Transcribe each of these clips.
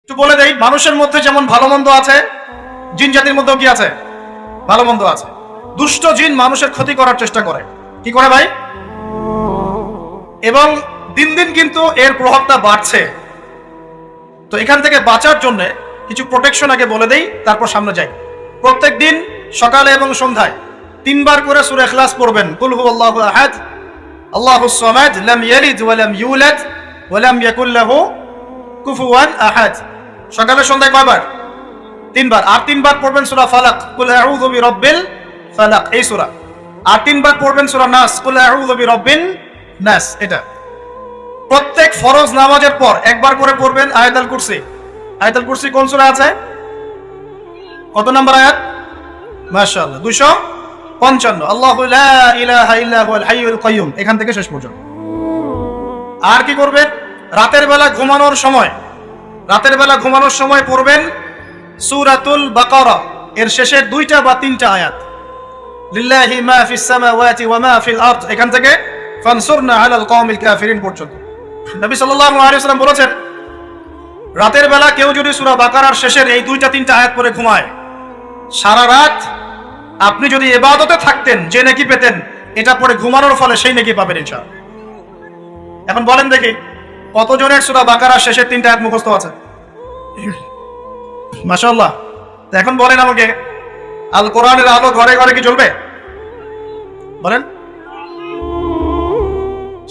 একটু বলে দেই, মানুষের মধ্যে যেমন ভালো মন্দ আছে, জিন জাতির মধ্যেও কি আছে? ভালো মন্দ আছে। দুষ্ট জিন মানুষের ক্ষতি করার চেষ্টা করে। কি করে ভাই? এবং দিন দিন কিন্তু এর প্রভাবটা বাড়ছে। তো এখান থেকে বাঁচার জন্য কিছু প্রোটেকশন আগে বলে দেই, তারপর সামনে যাই। প্রত্যেক দিন সকালে এবং সন্ধ্যায় 3 বার করে সূরা ইখলাস পড়বেন। কুল হুয়াল্লাহু আহাদ, আল্লাহুস সামাদ, লাম ইয়ালিদ ওয়া লাম ইউলাদ ওয়া লাম ইয়াকুল লাহু কুফুয়ান আহাদ। সকালে সন্ধ্যায় কয়বার? 3 বার। আর 3 বার পড়বেন সূরা ফালাক, কুল আউযু বিরাব্বিল ফালাক, এই সূরা। আর 3 বার পড়বেন সূরা নাস, কুল আউযু বিরাব্বিন নাস। এটা প্রত্যেক ফরজ নামাজের পর একবার করে পড়বেন আয়াতুল কুরসি। আয়াতুল কুরসি কোন সূরা আছে? কত নাম্বার আয়াত? মাশাআল্লাহ, 255। আল্লাহু লা ইলাহা ইল্লা হুয়াল হাইয়ুল কাইয়্যুম, এখান থেকে শেষ পর্যন্ত। আর কি করবেন? রাতের বেলা ঘুমানোর সময় পড়বেন সূরাতুল বাকারা এর শেষের 2টা বা 3টা আয়াত। লিল্লাহি মা ফিস সামাওয়াতি ওয়া মা ফিল আরদ, এখান থেকে ফানসুরনা আলাল কওমিল কাফিরিন পর্যন্ত। নবী সাল্লাল্লাহু আলাইহি ওয়াসাল্লাম বলেছেন, রাতের বেলা কেউ যদি সূরা বাকারার শেষের এই 2টা 3টা আয়াত পড়ে ঘুমায়, সারা রাত আপনি যদি ইবাদতে থাকতেন যে নেকি পেতেন, এটা পড়ে ঘুমানোর ফলে সেই নেকি পাবেন ইনশাআল্লাহ। এখন বলেন দেখি, কতজনের সূরা বাকারার শেষের 3টা আয়াত মুখস্থ আছে? মাশাআল্লাহ। তো এখন বলেন আমাকে, আল কোরআনের আলো ঘরে ঘরে কি জ্বলবে? বলেন।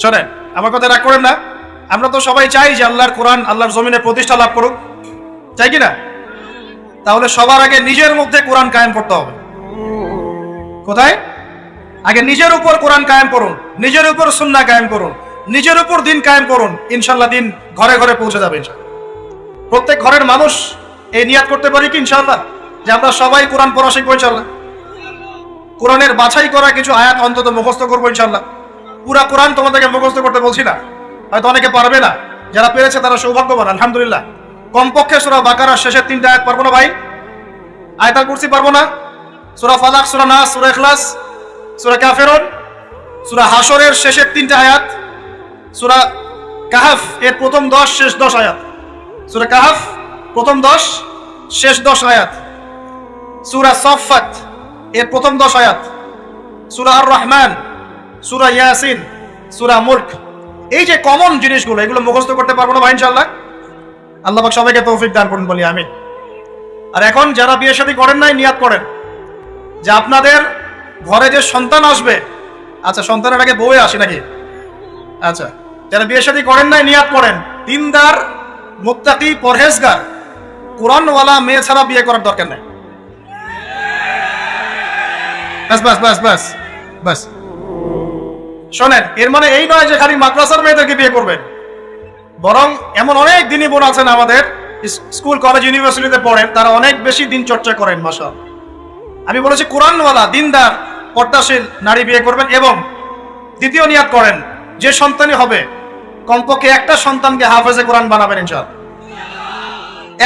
শোনেন, আমার কথা রাগ করেন না। আমরা তো সবাই চাই যে আল্লাহর কোরআন আল্লাহর জমিনে প্রতিষ্ঠা লাভ করুক, চাই কি না? তাহলে সবার আগে নিজের মধ্যে কোরআন কায়েম করতে হবে। কোথায়? আগে নিজের উপর কোরআন কায়েম করুন, নিজের উপর সুন্নাহ কায়েম করুন, নিজের উপর দিন কায়েম করুন। ইনশাআল্লাহ দিন ঘরে ঘরে পৌঁছে যাবে ইনশাআল্লাহ। প্রত্যেক ঘরের মানুষ এই নিয়াত করতে পারি কি ইনশাআল্লাহ যে আমরা সবাই কোরআন পড়া শিখবো ইনশাআল্লাহ। কোরআনের বাছাই করা কিছু আয়াত অন্তত মুখস্থ করবো ইনশাআল্লাহ। পুরা কোরআন তোমাদেরকে মুখস্থ করতে বলছি না, হয়তো অনেকে পারবে না। যারা পেরেছে তারা সৌভাগ্যবান, আলহামদুলিল্লাহ। কমপক্ষে সূরা বাকারার শেষের 3টা আয়াত পারবো না ভাই? আয়াতুল কুরসি পারবো না? সূরা ফালাক, সূরা নাস, সূরা ইখলাস, সূরা কাফিরুন, সূরা হাশরের শেষের 3টা আয়াত, সূরা কাহফ এর প্রথম 10 শেষ 10 আয়াত, সূরা কাহফ প্রথম 10 শেষ 10 আয়াত, সূরা সাফফাত এর প্রথম 10 আয়াত, সূরা আর রহমান, সূরা ইয়াসিন, সূরা মুলক। এই যে কমন জিনিসগুলো, এগুলো মুখস্থ করতে পারবো না ভাই ইনশাআল্লাহ? আল্লাহ পাক সবাইকে তৌফিক দান করুন, বলি আমিন। আর এখন যারা বিয়ে শাদী করেন নাই, নিয়াত করেন যে আপনাদের ঘরে যে সন্তান আসবে, আচ্ছা সন্তানের আগে বউয়ে আসে নাকি? আচ্ছা, যারা বিয়ে শাদী করেন নাই নিয়াত করেন, দিনদার, মুত্তাকি, পরহেজগার, কোরআনওয়ালা মেয়ে ছাড়া বিয়ে করার দরকার নেই। বাস বাস বাস বাস বাস। শোনেন, এর মানে এই নয় যে খালি মাদ্রাসার মেয়েদেরকে বিয়ে করবেন। বরং এমন অনেক দিনই বোন আছেন আমাদের, স্কুল কলেজ ইউনিভার্সিটিতে পড়েন, তারা অনেক বেশি দিন চর্চা করেন মাশাআল্লাহ। আমি বলেছি কোরআনওয়ালা দিনদার পর্দাশীল নারী বিয়ে করবেন। এবং দ্বিতীয় নিয়াত করেন, যে সন্তানই হবে কমপক্ষে একটা সন্তানকে হাফেজে কোরআন বানাবেন ইনশাআল্লাহ,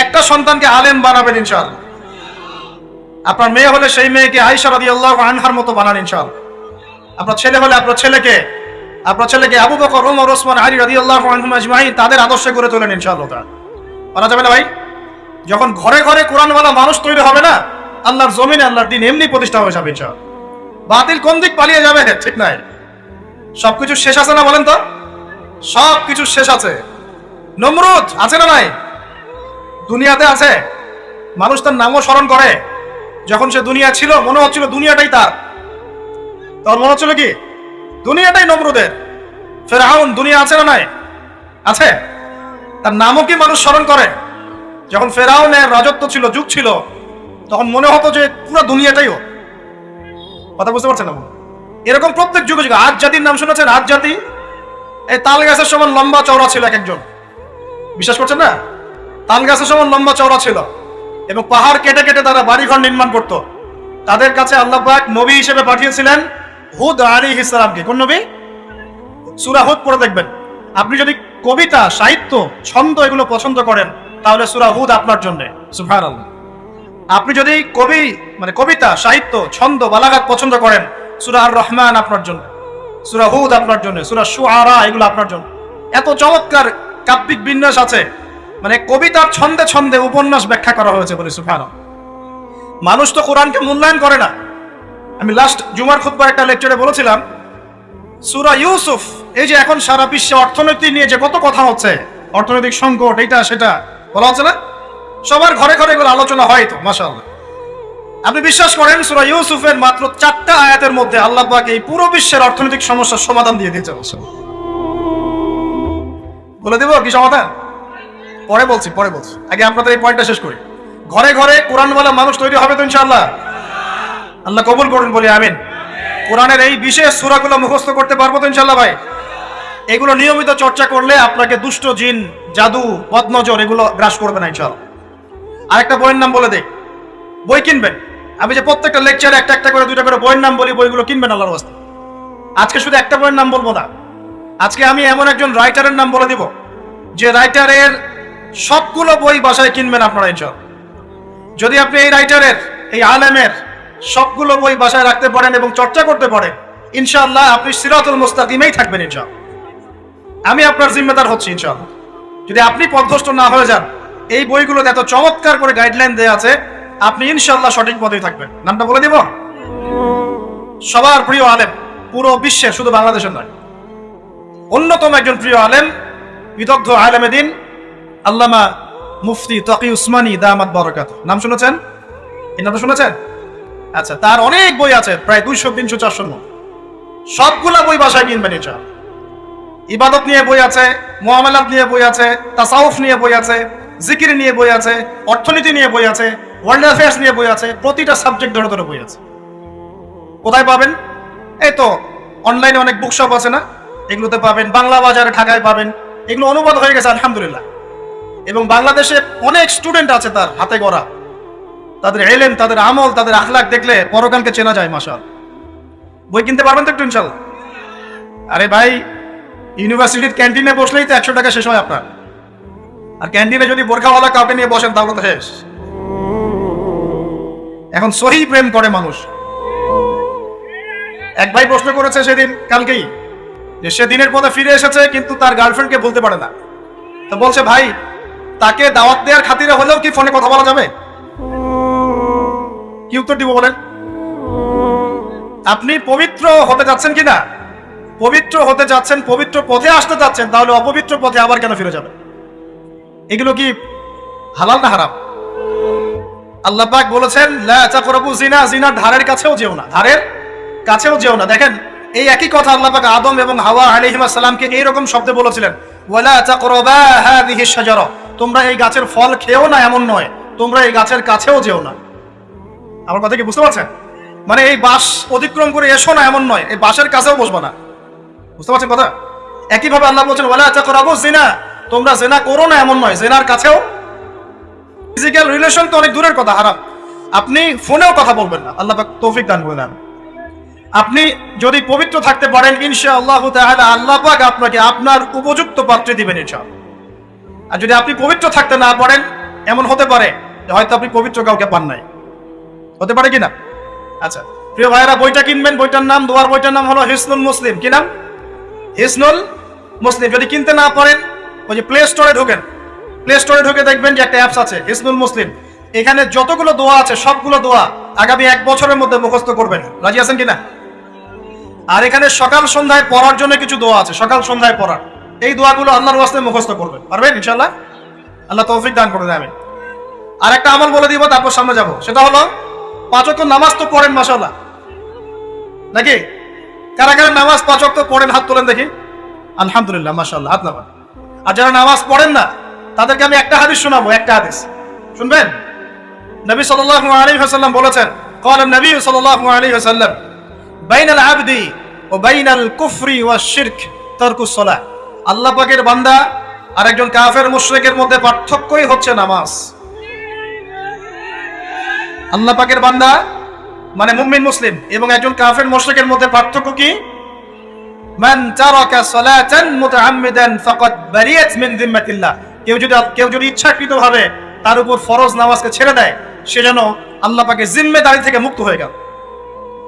একটা সন্তানকে আলেম বানাবেন ইনশাআল্লাহ। আপনার মেয়ে হলে সেই মেয়েকে আয়েশা রাদিয়াল্লাহু আনহার মতো বানান ইনশাআল্লাহ। আপনার ছেলে হলে আপনার ছেলেকে আবু বকর, ওমর, ওসমান, আলী রাদিয়াল্লাহু আনহুম আজমাইন তাদের আদর্শে গড়ে তোলেন ইনশাআল্লাহ। পারা যাবে না ভাই? যখন ঘরে ঘরে কোরআনওয়ালা মানুষ তৈরি হবে না, আল্লাহর জমিনে আল্লাহর দিন এমনি প্রতিষ্ঠা হয়ে যাবে ইনশাআল্লাহ। বাতিল কোন দিক পালিয়ে যাবে? ঠিক নাই? সবকিছু শেষ আছে না বলেন তো? সবকিছু শেষ আছে। নমরুদ আছে না নাই? দুনিয়াতে আছে। মানুষ তার নামও স্মরণ করে। যখন সে দুনিয়া ছিল মনে হচ্ছিল দুনিয়াটাই তার, তখন মনে হচ্ছিল কি দুনিয়াটাই নমরুদের। ফেরাউন দুনিয়া আছে না নাই? আছে। তার নামও কি মানুষ স্মরণ করে? যখন ফেরাউনের রাজত্ব ছিল, যুগ ছিল, তখন মনে হতো যে পুরো দুনিয়াটাই ও। কথা বুঝতে পারছেন না? এরকম প্রত্যেক যুগে যুগে। আজ জাতির নাম শুনেছেন? আজ জাতি এই তাল গাছের সমান লম্বা চওড়া ছিল এক একজন। বিশ্বাস করছেন না? তাল গাছের সমান লম্বা চওড়া ছিল এবং পাহাড় কেটে কেটে তারা বাড়িঘর নির্মাণ করত। তাদের কাছে আল্লাহ পাক নবী হিসেবে পাঠিয়েছিলেন হুদ আলাইহিস সালামকে। কোন নবী? সূরা হুদ পড়ে দেখবেন। আপনি যদি কবিতা, সাহিত্য, ছন্দ এগুলো পছন্দ করেন, তাহলে সূরা হুদ আপনার জন্য। সুবহানাল্লাহ। আপনি যদি কবিতা, সাহিত্য, ছন্দ, বালাগাত পছন্দ করেন, সূরা আর রহমান আপনার জন্য, সূরা হুদ আপনার জন্য, সূরা শুআরা এগুলো আপনার জন্য। এত চমৎকার কাব্যিক বিন্যাস আছে মানে কবিতার ছন্দে ছন্দে উপন্যাস ব্যাখ্যা করা হয়েছে বলে সুবহানাল্লাহ। মানুষ তো কোরআনকে মূল্যায়ন করে না। আমি লাস্ট জুমার খুতবার একটা লেকচারে বলেছিলাম, সূরা ইউসুফ, এই যে এখন সারা বিশ্বে অর্থনীতি নিয়ে যে কত কথা হচ্ছে, অর্থনৈতিক সংকট, এইটা সেটা বলা হচ্ছে না, সবার ঘরে ঘরে এগুলো আলোচনা হয় তো মাশাআল্লাহ। আপনি বিশ্বাস করেন সূরা ইউসুফের মাত্র 4টা আয়াতের মধ্যে আল্লাহ পাক এই পুরো বিশ্বের অর্থনৈতিক সমস্যার সমাধান দিয়ে দিয়েছে। বলে দেব কি সমাধান? পরে বলছি। আগে আপনাদের এই পয়েন্টটা শেষ করি। ঘরে ঘরে কোরআনওয়ালা মানুষ তৈরি হবে তো ইনশাআল্লাহ। আল্লাহ কবুল করুন, বলি আমিন। কোরআনের এই বিশেষ সূরাগুলো মুখস্থ করতে পারবো তো ইনশাআল্লাহ ভাই? এগুলো নিয়মিত চর্চা করলে আপনাকে দুষ্ট জিন, জাদু, বদনজর এগুলো গ্রাস করবে না ইনশাআল্লাহ। আরেকটা বইয়ের নাম বলে দেই, বই কিনবেন। আমি যে প্রত্যেকটা লেকচারে একটা একটা করে 2টা করে বইয়ের নাম বলি, বইগুলো কিনবেন আল্লাহর ওয়াস্তে। আজকে শুধু একটা বইয়ের নাম বলবো না, আজকে আমি এমন একজন রাইটারের নাম বলে দিব যে রাইটারের সবগুলো বই বাসায় কিনবেন আপনারা ইনশাআল্লাহ। যদি আপনি এই রাইটারের, এই আলেমের সবগুলো বই বাসায় রাখতে পারেন এবং চর্চা করতে পারেন, ইনশাআল্লাহ আপনি সিরাতুল মুস্তাকিমেই থাকবেন ইনশাআল্লাহ। আমি আপনার জিম্মেদার হচ্ছি ইনশাআল্লাহ। যদি আপনি পথভ্রষ্ট না হয়ে যান, এই বইগুলোতে এত চমৎকার করে গাইডলাইন দেওয়া আছে, আপনি ইনশাআল্লাহ সঠিক পথেই থাকবেন। নামটা বলে দিব, সবার প্রিয় আলেম, পুরো বিশ্বের, শুধু বাংলাদেশের নয়, অন্যতম একজন প্রিয় আলেম, বিদগ্ধ আলেমে দ্বীন আল্লামা মুফতি তকি উসমানী দামাত বারাকাত। নাম শুনেছেন? এই নামটা শুনেছেন? আচ্ছা, তার অনেক বই আছে, প্রায় 200, 300, 400 মতো। সবগুলা বই বাসায় কিনবেন ইনশাআল্লাহ। ইবাদত নিয়ে বই আছে, মুআমালাত নিয়ে বই আছে, তাসাউফ নিয়ে বই আছে, জিকির নিয়ে বই আছে, অর্থনীতি নিয়ে বই আছে, ওয়ার্ল্ড অ্যাফেয়ার্স নিয়ে বই আছে, প্রতিটা সাবজেক্ট ধরে ধরে বই আছে। কোথায় পাবেন? এই তো অনলাইনে অনেক বুকশপ আছে না, এগুলোতে পাবেন। বাংলা বাজারে, ঢাকায় পাবেন। এগুলো অনুবাদ হয়ে গেছে আলহামদুলিল্লাহ। এবং বাংলাদেশে অনেক স্টুডেন্ট আছে তার হাতে গড়া, তাদের ইলম, তাদের আমল, তাদের আখলাক দেখলে পরকালকে চেনা যায় মাশাআল্লাহ। বই কিনতে পারবেন তো একটু ইনশাআল্লাহ? আরে ভাই, ইউনিভার্সিটির ক্যান্টিনে বসলেই তো 100 টাকা শেষ হয় আপনার। আর ক্যান্টিনে যদি বোরখাওয়ালা কাউকে নিয়ে বসেন তাহলে তো শেষ। এখন সহি প্রেম করে মানুষ। এক ভাই প্রশ্ন করেছে সেদিন, কালকেই, যে সে দিনের পথে ফিরে এসেছে কিন্তু তার গার্লফ্রেন্ডকে বলতে পারে না। তো বলছে, ভাই তাকে দাওয়াত দেওয়ার খাতিরে হলেও কি ফোনে কথা বলা যাবে? কি উত্তর দিব বলেন? আপনি পবিত্র হতে যাচ্ছেন কিনা, পবিত্র হতে যাচ্ছেন, পবিত্র পথে আসতে যাচ্ছেন, তাহলে অপবিত্র পথে আবার কেন ফিরে যাবেন? এগুলো কি হালাল না হারাম? আল্লাহ পাক বলেছেন, লা তাকরাবু জিনা, জিনার ধারের কাছেও যেও না, ধারের কাছেও যেও না। দেখেন, এই একই কথা আল্লাহ পাক আদম এবং হাওয়া আলাইহিস সালামকে এইরকম শব্দে বলেছিলেন, ওয়ালা তাকরাবা হাযিহি শাজারা, তোমরা এই গাছের ফল খেও না এমন নয়, তোমরা এই গাছের কাছেও যেও না। আমার কথা কি বুঝতে পারছেন? মানে এই বাঁশ অতিক্রম করে এসো না এমন নয়, এই বাঁশের কাছেও বসবা না। বুঝতে পারছেন কথা? একইভাবে আল্লাহ বলছেন, ওয়ালা তাকরাবু জিনা, তোমরা জিনা করো না এমন নয়, জিনার কাছেও। ফিজিক্যাল রিলেশন তো অনেক দূরের কথা, হারাম। আপনি ফোনেও কথা বলবেন না, আল্লাহ পাক তৌফিক দান করেন। আপনি যদি পবিত্র থাকতে পারেন ইনশাআল্লাহ তাআলা, আল্লাহ পাক আপনাকে আপনার উপযুক্ত পাত্রে দিবেন ইনশাআল্লাহ। আর যদি আপনি পবিত্র থাকতে না পারেন, এমন হতে পারে যে হয়তো আপনি পবিত্র কাউকে পান নাই, হতে পারে কিনা? আচ্ছা প্রিয় ভাইয়েরা, বইটা কিনবেন। বইটার নাম, দোয়ার বইটার নাম হলো হিসনুল মুসলিম। কি নাম? হিসনুল মুসলিম। যদি কিনতে না পারেন, ওই যে প্লে স্টোরে ঢোকেন, প্লে স্টোরে ঢুকে দেখবেন যে একটা অ্যাপস আছে হিসনুল মুসলিম। এখানে যতগুলো দোয়া আছে সবগুলো দোয়া আগামী 1 বছরের মধ্যে মুখস্থ করবেন। রাজি আছেন কিনা? আর এখানে সকাল সন্ধ্যায় পড়ার জন্য কিছু দোয়া আছে, সকাল সন্ধ্যায় পড়ার। এই দোয়াগুলো আল্লাহর ওয়াস্তে মুখস্থ করবেন। পারবেন ইনশাআল্লাহ? আল্লাহ তৌফিক দান করে দেবেন। আর একটা আমল বলে দিব, তারপর সামনে যাব। সেটা হলো 5 ওয়াক্ত নামাজ তো পড়েন মাশাআল্লাহ, নাকি? কারা কারা নামাজ 5 ওয়াক্ত পড়েন? হাত তোলেন দেখি। আলহামদুলিল্লাহ, মাশাআল্লাহ, হাত নামান। আর যারা নামাজ পড়েন না, তাদেরকে আমি একটা হাদিস শোনাবো, একটা হাদিস শুনবেন। নবী সাল্লাল্লাহু আলাইহি ওয়াসাল্লাম বলেছেন, قال النبي صلى الله عليه وسلم بين العبد وبين الكفر والشرك ترك الصلاة। আল্লাহ পাকের বান্দা আর একজন কাফের মুশরিকের মধ্যে পার্থক্যই হচ্ছে নামাজ। আল্লাহ পাকের বান্দা মানে মুমিন মুসলিম এবং একজন কাফের মুশরিকের মধ্যে পার্থক্য কি? মান তারাকা সালাতান মুতাআম্মিদান ফাকাদ বারিয়াত মিন যিম্মাতিল্লাহ। কেউ যদি ইচ্ছাকৃতভাবে তার উপর ফরজ নামাজকে ছেড়ে দেয়, সে যেন আল্লাহ পাকের জিম্মেদারি থেকে মুক্ত হয়ে গেল।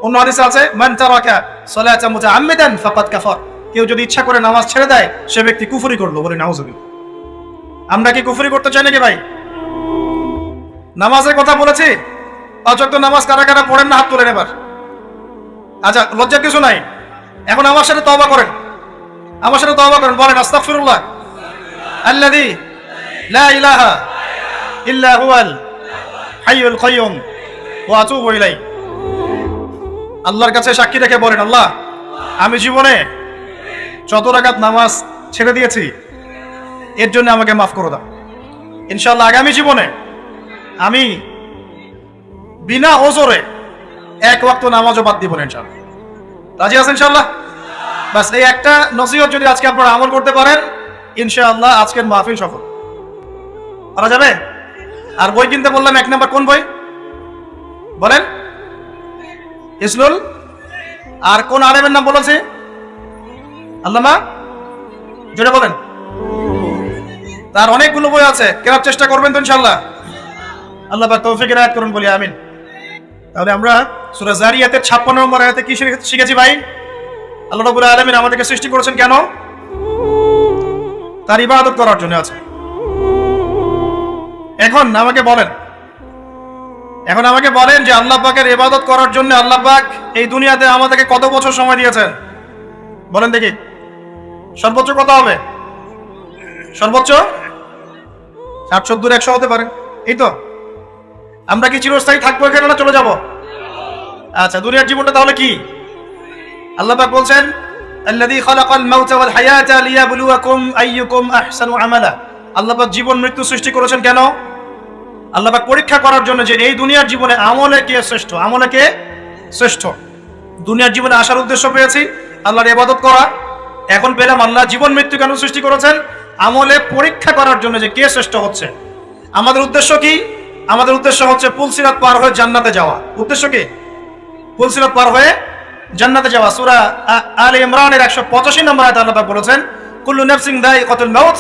অন্য হাদিসে আছে, মান তারাকা সালাতান মুতাআম্মিদান ফাকাদ কাফার। কেউ যদি ইচ্ছা করে নামাজ ছেড়ে দেয়, সে ব্যক্তি কুফরি করলো, বলে নাউজুবিল্লাহ। আমরা কি কুফরি করতে চাই নাকি ভাই? নামাজের কথা বলেছি, 5 ওয়াক্ত নামাজ কারা কারা পড়েন না হাত তোলেন এবার। আচ্ছা, লজ্জার কিছু নাই। এখন আমার সাথে তওবা করেন, আমার সাথে তওবা করেন, বলেন আস্তাগফিরুল্লাহ আল্লাযী লা ইলাহা ইল্লা হুয়াল হাইয়ুল কাইয়্যুম ওয়া আতুবু ইলাইহি। আল্লাহর কাছে সাক্ষী রেখে বলেন, আল্লাহ আমি জীবনে যত রাকাত নামাজ ছেড়ে দিয়েছি এর জন্য আমাকে মাফ করে দাও। ইনশাআল্লাহ আগামী জীবনে আমি বিনা ওজরে 1 ওয়াক্ত নামাজও বাদ দিব না ইনশাআল্লাহ। রাজি আছেন ইনশাআল্লাহ? বাস এই একটা নসিহত যদি আজকে আপনারা আমল করতে পারেন, ইনশাআল্লাহ আজকের মাহফিল সফল করা যাবে। আর বই কিনতে বললাম, 1 নাম্বার কোন বই বলেন? ইসলুল। আর কোন আলেমের নাম বলেছে? আল্লামা, জোরে বলেন। তার অনেকগুলো বই আছে, কেনার চেষ্টা করবেন তো ইনশাআল্লাহ। আল্লাহ পাক তৌফিক এনায়েত করুন বলি আমিন। তাহলে আমরা সূরা জারিয়াতের 56 নম্বর আয়াতে কি শিখেছি ভাই? আল্লাহ রাব্বুল আলামিন আমাদেরকে সৃষ্টি করেছেন কেন? তার ইবাদত করার জন্য আছে। এখন আমাকে বলেন যে আল্লাহ পাকের ইবাদত করার জন্য আল্লাহ পাক এই দুনিয়াতে আমাদেরকে কত বছর সময় দিয়েছেন বলেন দেখি? সর্বোচ্চ কত হবে? সর্বোচ্চ 60, 70, 100 হতে পারে। এই তো। আমরা কি চিরস্থায়ী থাকবো এখানে না চলে যাব? আচ্ছা, দুনিয়ার জীবনটা তাহলে কি? আল্লাহ পাক বলছেন, আল্লাযী খালাকাল মাউতা ওয়াল হায়াতা লিয়াবলুয়াকুম আইয়ুকুম আহসানু আমালা। আল্লাহ পাক জীবন মৃত্যু সৃষ্টি করেছেন কেন? আল্লাহ পাক পরীক্ষা করার জন্য যে এই দুনিয়ার জীবনে আমলে কে শ্রেষ্ঠ, আমলে কে শ্রেষ্ঠ। দুনিয়ার জীবনে আসার উদ্দেশ্য পেয়েছি আল্লাহর ইবাদত করা, এখন পেলাম আল্লাহ জীবন মৃত্যু কেন সৃষ্টি করেছেন? আমলে পরীক্ষা করার জন্য যে কে শ্রেষ্ঠ হচ্ছে। আমাদের উদ্দেশ্য কি? আমাদের উদ্দেশ্য হচ্ছে পুলসিরাত পার হয়ে জান্নাতে যাওয়া। উদ্দেশ্য কি? পুলসিরাত পার হয়ে জান্নাতে যাওয়া। সূরা আলে ইমরানের 185 নম্বর আয়াতে আল্লাহ পাক বলেছেন, কুল্লু নাফসিন যায়িকাতুল মাউত,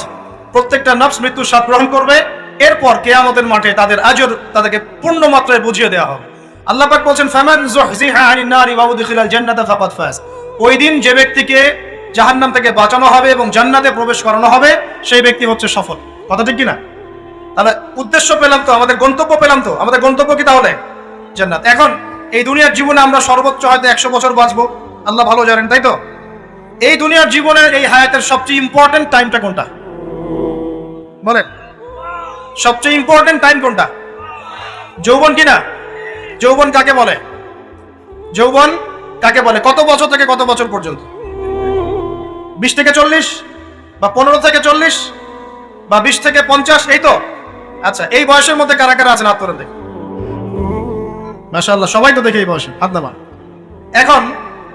প্রত্যেকটা নফস মৃত্যুর স্বাদ গ্রহণ করবে, এরপর কিয়ামতের মাঠে তাদের আজর তাদেরকে পূর্ণ মাত্রায় বুঝিয়ে দেওয়া হবে। আল্লাহ পাক বলেন, ফামান যুহজিহা আনিন নারি ওয়া উদখিলাল জান্নাতা ফাকাদ ফাজ। ওই দিন যে ব্যক্তিকে জাহান্নাম থেকে বাঁচানো হবে এবং জান্নাতে প্রবেশ করানো হবে সেই ব্যক্তি হচ্ছে সফল। কথা ঠিক কি না? তাহলে উদ্দেশ্য পেলাম তো, আমাদের গন্তব্য পেলাম তো। আমাদের গন্তব্য কি তাহলে? জান্নাত। এখন এই দুনিয়ার জীবনে আমরা সর্বোচ্চ হয়তো 100 বছর বাঁচবো, আল্লাহ ভালো জানেন, তাই তো? এই দুনিয়ার জীবনের এই হায়াতের সবচেয়ে ইম্পর্টেন্ট টাইমটা কোনটা বলেন? সবচেয়ে ইম্পর্টেন্ট টাইম কোনটা? যৌবন কিনা? যৌবন কাকে বলে? যৌবন কাকে বলে? কত বছর থেকে কত বছর পর্যন্ত? 20 থেকে 40 বা 15 থেকে 40 বা 20 থেকে 50, এই তো। আচ্ছা, এই বয়সের মধ্যে কারা কারা আছেন হাত তোলেন দেখি। মাশাআল্লাহ, সবাই তো দেখে এই বয়সে হাত নামান। এখন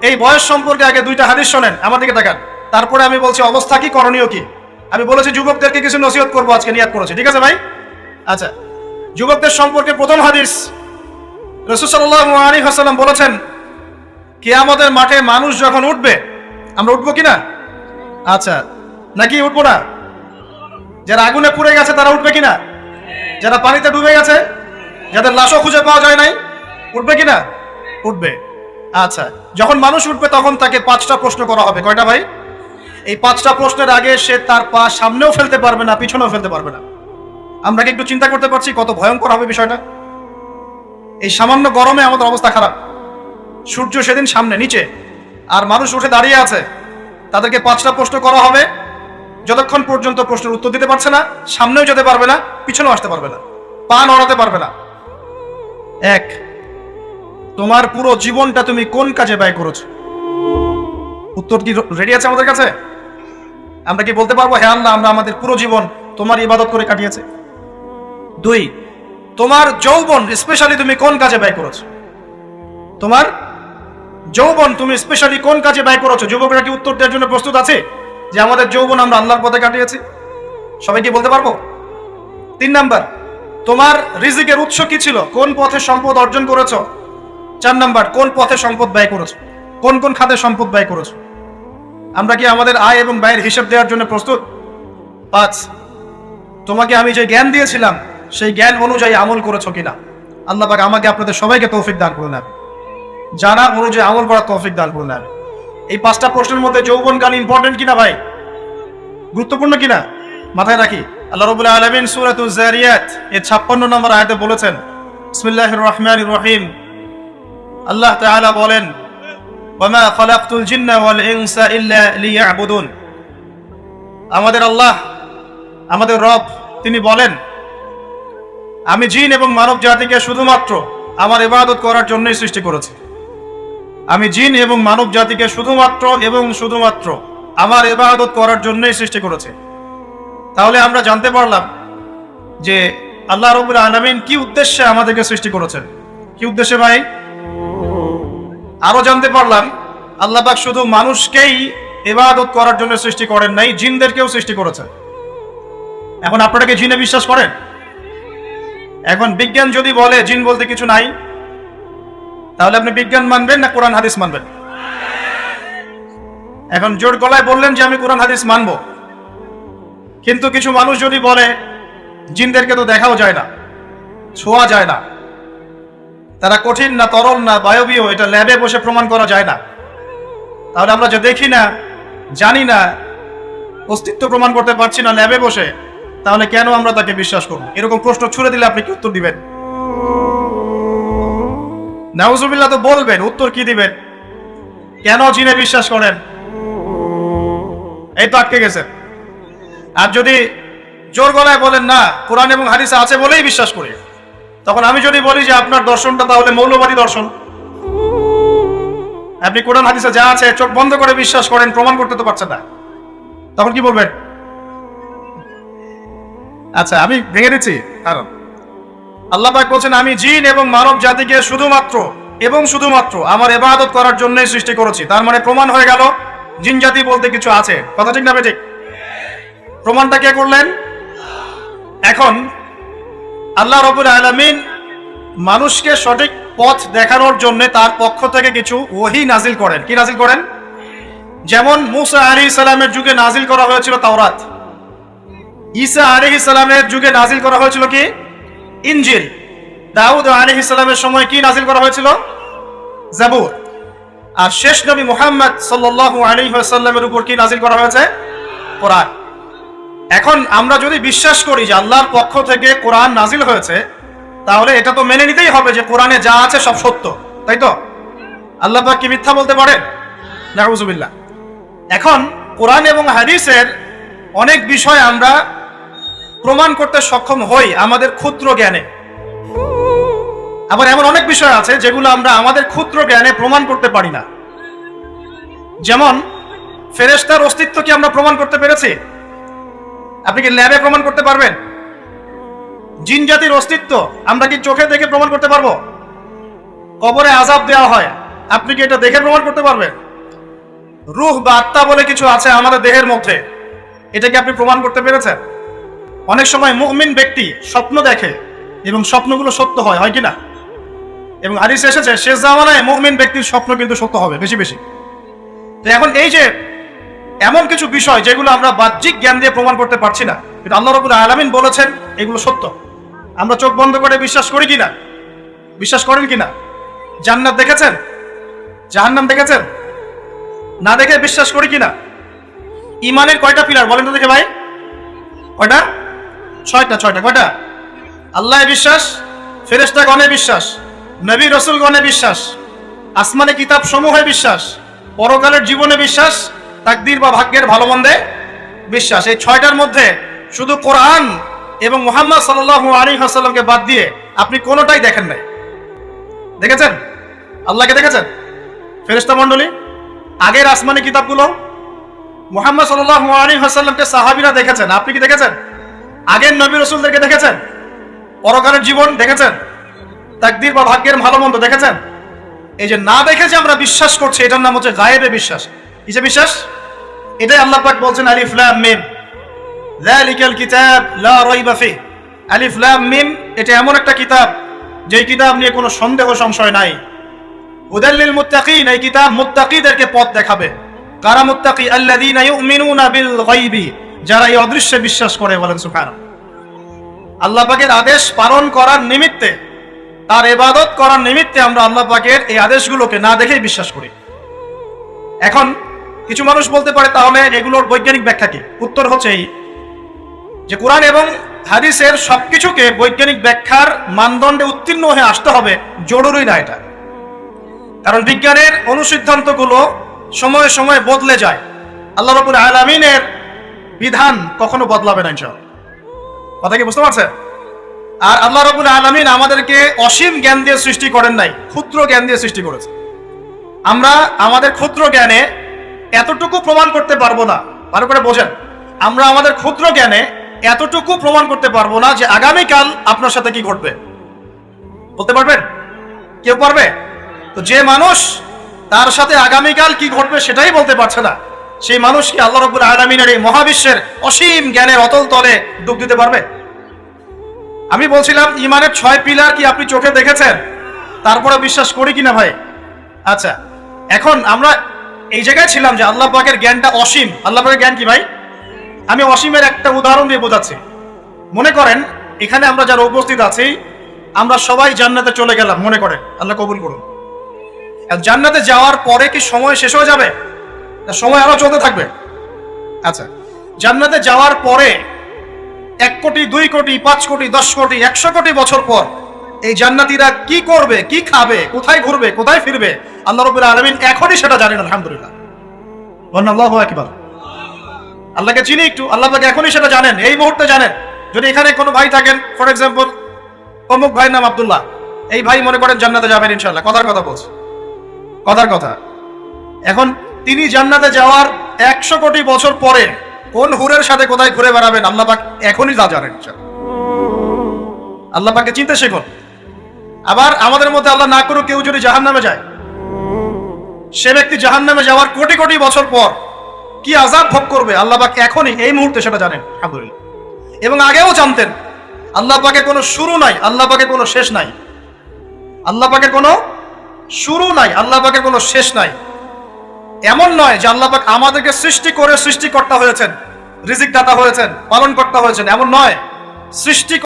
এই বয়স সম্পর্কে আগে 2টা হাদিস শোনেন, আমার দিকে তাকান, তারপরে আমি বলছি অবস্থা কি, করণীয় কি। আমি বলেছি যুবকদেরকে কিছু নসিহত করবো আজকে, নিয়াত করেছি, ঠিক আছে ভাই? আচ্ছা, যুবকদের সম্পর্কে প্রথম হাদিস, রাসূল সাল্লাল্লাহু আলাইহি ওয়াসাল্লাম বলেছেন, কিয়ামতের মাঠে মানুষ যখন উঠবে, আমরা উঠবো কিনা? আচ্ছা, নাকি উঠবো না? যারা আগুনে পুড়ে গেছে তারা উঠবে কিনা? যারা পানিতে ডুবে গেছে, যাদের লাশও খুঁজে পাওয়া যায় নাই, উঠবে কিনা? উঠবে। আচ্ছা, যখন মানুষ উঠবে তখন তাকে 5টা প্রশ্ন করা হবে। কয়টা ভাই? এই 5টা প্রশ্নের আগে সে তার পা সামনেও ফেলতে পারবে না, পিছনেও ফেলতে পারবে না। আমরা কি একটু চিন্তা করতে পারছি কত ভয়ঙ্কর হবে বিষয়টা? এই সামান্য গরমে আমাদের অবস্থা খারাপ, সূর্য সেদিন সামনে নিচে, আর মানুষ উঠে দাঁড়িয়ে আছে, তাদেরকে 5টা প্রশ্ন করা হবে। যতক্ষণ পর্যন্ত প্রশ্নের উত্তর দিতে পারছে না, সামনেও যেতে পারবে না, পিছনেও আসতে পারবে না, পা নড়াতে পারবে না। 1, তোমার পুরো জীবনটা তুমি কোন কাজে ব্যয় করেছো? উত্তর কি রেডি আছে আমাদের কাছে? আমরা কি বলতে পারবো, হ্যাঁ আল্লাহ, আমরা আমাদের পুরো জীবন তোমার ইবাদত করে কাটিয়েছে? 2, তোমার যৌবন স্পেশালি তুমি কোন কাজে ব্যয় করেছো? তোমার যৌবন তুমি স্পেশালি কোন কাজে ব্যয় করেছো? যুবকরা কি উত্তর দেওয়ার জন্য প্রস্তুত আছে যে আমাদের যৌবন আমরা আল্লাহর পথে কাটিয়েছি? সবাই কি বলতে পারবো? 3 নাম্বার, তোমার রিজিকের উৎস কি ছিল? কোন পথে সম্পদ অর্জন করেছো? 4 নাম্বার, কোন পথে সম্পদ ব্যয় করেছো? কোন কোন খাতে সম্পদ ব্যয় করেছো? আমরা কি আমাদের আয় এবং ব্যয়ের হিসাব দেওয়ার জন্য প্রস্তুত? 5, তোমাকে আমি যে জ্ঞান দিয়েছিলাম সেই জ্ঞান অনুযায়ী আমল করেছো কিনা? আল্লাহ পাক আমাকে আপনাদের সবাইকে তৌফিক দান করুন, জানা অনুযায়ী আমল করার তৌফিক দান করুন। এই 5টা প্রশ্নের মধ্যে যৌবনকাল ইম্পর্টেন্ট কিনা ভাই? গুরুত্বপূর্ণ কিনা? মাথায় রাখি। আল্লাহ রাব্বুল আলামিন সূরাতুজ যারিয়াত এর 56 নম্বর আয়াতে বলেছেন, বিসমিল্লাহির রহমানির রহিম, আল্লাহ তাআলা বলেন, ওয়ামা খালাকতুল জিন্না ওয়াল ইনসা ইল্লা লিয়াবুদুন। আমাদের আল্লাহ, আমাদের রব, তিনি বলেন, আমি জিন এবং মানব জাতিকে শুধুমাত্র আমার ইবাদত করার জন্যই সৃষ্টি করেছি। আমি জিন এবং মানব জাতিকে শুধুমাত্র আমার ইবাদত করার জন্যই সৃষ্টি করেছে। তাহলে আমরা জানতে পারলাম যে আল্লাহ রাব্বুল আলামিন কি উদ্দেশ্যে আমাদেরকে সৃষ্টি করেছেন। কি উদ্দেশ্যে ভাই? আরো জানতে পারলাম আল্লাহ পাক শুধু মানুষকেই ইবাদত করার জন্য সৃষ্টি করেন নাই, জিনদেরকেও সৃষ্টি করেছেন। এখন আপনারা কি জিনে বিশ্বাস করেন? এখন বিজ্ঞান যদি বলে জিন বলতে কিছু নাই, তাহলে আপনি বিজ্ঞান মানবেন না কোরআন হাদিস মানবেন? এখন জোর গলায় বললেন যে আমি কোরআন হাদিস মানবো, কিন্তু কিছু মানুষ যদি বলে জিনদেরকে তো দেখাও যায় না, ছোঁয়া যায় না, তারা কঠিন না তরল না বায়বীয়, এটা ল্যাবে বসে প্রমাণ করা যায় না, তাহলে আমরা যে দেখি না, জানি না, অস্তিত্ব প্রমাণ করতে পারছি না ল্যাবে বসে, তাহলে কেন আমরা তাকে বিশ্বাস করব? এরকম প্রশ্ন ছুড়ে দিলে আপনি কি উত্তর দিবেন? নাউজুবিল্লাহ তো বলবেন, উত্তর কি দিবেন? কেন জিনে বিশ্বাস করেন? এই তো আটকে গেছে। আর যদি জোর গলায় বলেন না কোরআন এবং হাদিসে আছে বলেই বিশ্বাস করি, তখন আমি যদি বলি যে আপনার দর্শনটা তাহলে মৌলবাদী দর্শন, আপনি কোরআন হাদিসে যা আছে চোখ বন্ধ করে বিশ্বাস করেন, প্রমাণ করতে তো পারছেন না, তখন কি বলবেন? আচ্ছা, আমি ভেঙে দিচ্ছি। কারণ আল্লাহ পাক বলছেন, আমি জিন এবং মানব জাতিকে শুধুমাত্র আমার ইবাদত করার জন্যই সৃষ্টি করেছি। তার মানে প্রমাণ হয়ে গেল জিন জাতি বলতে কিছু আছে। কথা ঠিক না বেঠিক? প্রমাণটা কে করলেন? এখন আল্লাহ রাব্বুল আলামিন মানুষকে সঠিক পথ দেখানোর জন্য তার পক্ষ থেকে কিছু ওহী নাজিল করেন। কি নাজিল করেন? যেমন মুসা আলাইহিস সালামের যুগে নাজিল করা হয়েছিল তাওরাত, ঈসা আলাইহিস সালামের যুগে নাজিল করা হয়েছিল কি? ইনজিল। দাউদ আলাইহিস সালামের সময় কি নাজিল করা হয়েছিল? জাবুর। আর শেষ নবী মুহাম্মদ সাল্লাল্লাহু আলাইহি ওয়াসাল্লামের উপর কি নাজিল করা হয়েছে? কোরআন। এখন আমরা যদি বিশ্বাস করি যে আল্লাহর পক্ষ থেকে কোরআন নাজিল হয়েছে, তাহলে এটা তো মেনে নিতেই হবে যে কোরআনে যা আছে সব সত্য, তাই তো? আল্লাহ পাক কি মিথ্যা বলতে পারেন? নাউজুবিল্লাহ। এখন কোরআন এবং হাদিসের অনেক বিষয় আমরা প্রমাণ করতে সক্ষম হই আমাদের ক্ষুদ্র জ্ঞানে, আবার এমন অনেক বিষয় আছে যেগুলো আমরা আমাদের ক্ষুদ্র জ্ঞানে প্রমাণ করতে পারি না। যেমন ফেরেশতার অস্তিত্ব কি আমরা প্রমাণ করতে পেরেছি? আপনি কি ল্যাবে প্রমাণ করতে পারবেন? জিন জাতির অস্তিত্ব আমরা কি চোখে দেখে প্রমাণ করতে পারবো? কবরে আযাব দেওয়া হয়, আপনি কি এটা দেখে প্রমাণ করতে পারবেন? রূহ বা আত্মা বলে কিছু আছে আমাদের দেহের মধ্যে, এটা কি আপনি প্রমাণ করতে পেরেছেন? অনেক সময় মুমিন ব্যক্তি স্বপ্ন দেখে এবং স্বপ্নগুলো সত্য হয়, হয় কি না? এবং হাদিসে এসেছে শেষ জামানায় মুমিন ব্যক্তির স্বপ্ন কিন্তু সত্য হবে বেশি বেশি। তো এখন এই যে এমন কিছু বিষয় যেগুলো আমরা বাহ্যিক জ্ঞান দিয়ে প্রমাণ করতে পারছি না, কিন্তু আল্লাহ রাব্বুল আলামিন বলেছেন এগুলো সত্য, আমরা চোখ বন্ধ করে বিশ্বাস করি কিনা? বিশ্বাস করেন কিনা? জান্নাত দেখেছেন? জাহান্নাম দেখেছেন? না দেখে বিশ্বাস করি কিনা? ইমানের কয়টা পিলার বলেন তো দেখে ভাই? কয়টা? ছয়টা। কয়টা? আল্লাহ বিশ্বাস, ফেরেশতা গণে বিশ্বাস, নবী রাসূল গণে বিশ্বাস, আসমানে কিতাব সমূহে বিশ্বাস, পরকালের জীবনে বিশ্বাস, তাকদীর বা ভাগ্যের ভালো মন্দে বিশ্বাস। এই ছয়টার মধ্যে শুধু কোরআন এবং মুহাম্মদ সাল্লাল্লাহু আলাইহি ওয়াসাল্লামকে বাদ দিয়ে আপনি কোনোটাই দেখেন নাই। দেখেছেন? আল্লাহকে দেখেছেন? ফেরেশতা মণ্ডলী, আগের আসমানি কিতাবগুলো, মুহাম্মদ সাল্লাল্লাহু আলাইহি ওয়াসাল্লামকে সাহাবীরা দেখেছেন, আপনি কি দেখেছেন? আগের নবী রাসূলদেরকে দেখেছেন? পরকালের জীবন দেখেছেন? তাকদীর বা ভাগ্যের ভালো মন্দ দেখেছেন? এই যে না দেখে যে আমরা বিশ্বাস করছি, এটার নাম হচ্ছে গায়েবে বিশ্বাস। কিসে বিশ্বাস? এটাই আল্লাহ পাক বলছেন আলিফ লাম মিম যালিকাল কিতাব লা রাইবা ফিহি। আলিফ লাম মিম, এটা এমন একটা কিতাব যেই কিতাব নিয়ে কোনো সন্দেহ সংশয় নাই। হুদাল লিল মুত্তাকিন, এই কিতাব মুত্তাকিদেরকে পথ দেখাবে। কারা মুত্তাকি? আল্লাযীনা ইউমিনুনা বিল গায়বি, যারা এই অদৃশ্যে বিশ্বাস করে। বলেন সুবহানাল্লাহ। আল্লাহ পাকের আদেশ পালন করার নিমিত্তে, তার ইবাদত করার নিমিত্তে আমরা আল্লাহ পাকের এই আদেশগুলোকে না দেখেই বিশ্বাস করি। এখন কিছু মানুষ বলতে পারে তাহলে এগুলোর বৈজ্ঞানিক ব্যাখ্যা কি? উত্তর হচ্ছে এই, যে কোরআন এবং হাদিসের সবকিছুকে বৈজ্ঞানিক ব্যাখ্যার মানদণ্ডে উত্তীর্ণ হয়ে আসতে হবে, জরুরি না এটা। কারণ বিজ্ঞানের অনুসিদ্ধান্তগুলো সময়ে সময়ে বদলে যায়। আল্লাহ রাব্বুল আলামিনের বিধান কখনো বদলাবে না ইনশাআল্লাহ। কথা কি বুঝতে পারছেন? আর আল্লাহ রাব্বুল আলামিন আমাদেরকে অসীম জ্ঞান দিয়ে সৃষ্টি করেন নাই, ক্ষুদ্র জ্ঞান দিয়ে সৃষ্টি করেছে। আমরা আমাদের ক্ষুদ্র জ্ঞানে এতটুকু প্রমাণ করতে পারবো না, ভালো করে বোঝেন, আমরা আমাদের ক্ষুদ্র জ্ঞানে এতটুকু প্রমাণ করতে পারবো না যে আগামীকাল আপনার সাথে কি ঘটবে। বলতে পারবেন? কেউ পারবে? তো যে মানুষ তার সাথে আগামীকাল কি ঘটবে সেটাই বলতে পারছে না, সেই মানুষ কি আল্লাহ রাব্বুল আলামিনের এই মহাবিশ্বের অসীম জ্ঞানের অতল তলে ডুব দিতে পারবে? আমি বলছিলাম ইমানের 6 পিলার কি আপনি চোখে দেখেছেন? তারপরে বিশ্বাস করি কিনা ভাই? আচ্ছা, এখন আমরা এই জায়গায় ছিলাম যে আল্লাহ পাকের জ্ঞানটা অসীম। আল্লাহ পাকের জ্ঞান কি ভাই? আমি অসীমের একটা উদাহরণ দিয়ে বোঝাচ্ছি। মনে করেন এখানে আমরা যারা উপস্থিত আছি, আমরা সবাই জান্নাতে চলে গেলাম, মনে করেন, আল্লাহ কবুল করুন। জান্নাতে যাওয়ার পরে কি সময় শেষ হয়ে যাবে? সময় আরো চলতে থাকবে। আচ্ছা, জান্নাতে যাওয়ার পরে 1 কোটি, 2 কোটি, 5 কোটি, 10 কোটি, 100 কোটি বছর পর এই জান্নাতীরা কি করবে, কি খাবে, কোথায় ঘুরবে, কোথায় ফিরবে, আল্লাহ রাব্বুল আলামিন এখনই সেটা জানেন। আলহামদুলিল্লাহ, আল্লাহু আকবার। আল্লাহকে চিনি একটু, আল্লাহ পাক এখনই সেটা জানেন, এই মুহূর্তে জানেন। যদি এখানে কোনো ভাই থাকেন, ফর এক্সাম্পল অমুক ভাইয়ের নাম আব্দুল্লাহ, এই ভাই মনে করেন জান্নাতে যাবেন ইনশাআল্লাহ, কথার কথা বলছে, কথার কথা। এখন তিনি জান্নাতে যাওয়ার 100 কোটি বছর পরে কোন হুরের সাথে কোথায় ঘুরে বেড়াবেন আল্লাহ পাক এখনই তা জানেন। আল্লাহ পাককে চিনতে শিখুন। আবার আমাদের মধ্যে আল্লাহ না করুক কেউ যদি জাহান্নামে যায়, সে ব্যক্তি জাহান্নামে যাওয়ার কোটি কোটি বছর পর কি আযাব ভোগ করবে আল্লাহ পাক এখনই এই মুহূর্তে সেটা জানেন। আলহামদুলিল্লাহ। এবং আগেও জানতেন। আল্লাহ পাকের কোনো শুরু নাই, আল্লাহ পাকের কোনো শেষ নাই। আল্লাহ পাকের কোনো শুরু নাই, আল্লাহ পাকের কোনো শেষ নাই। এমন নয় যে আল্লাহ পাক আমাদেরকে সৃষ্টি করে সৃষ্টিকর্তা হয়েছেন, রিজিক দাতা হয়েছেন, পালনকর্তা হয়েছেন, এমন নয়। সৃষ্টি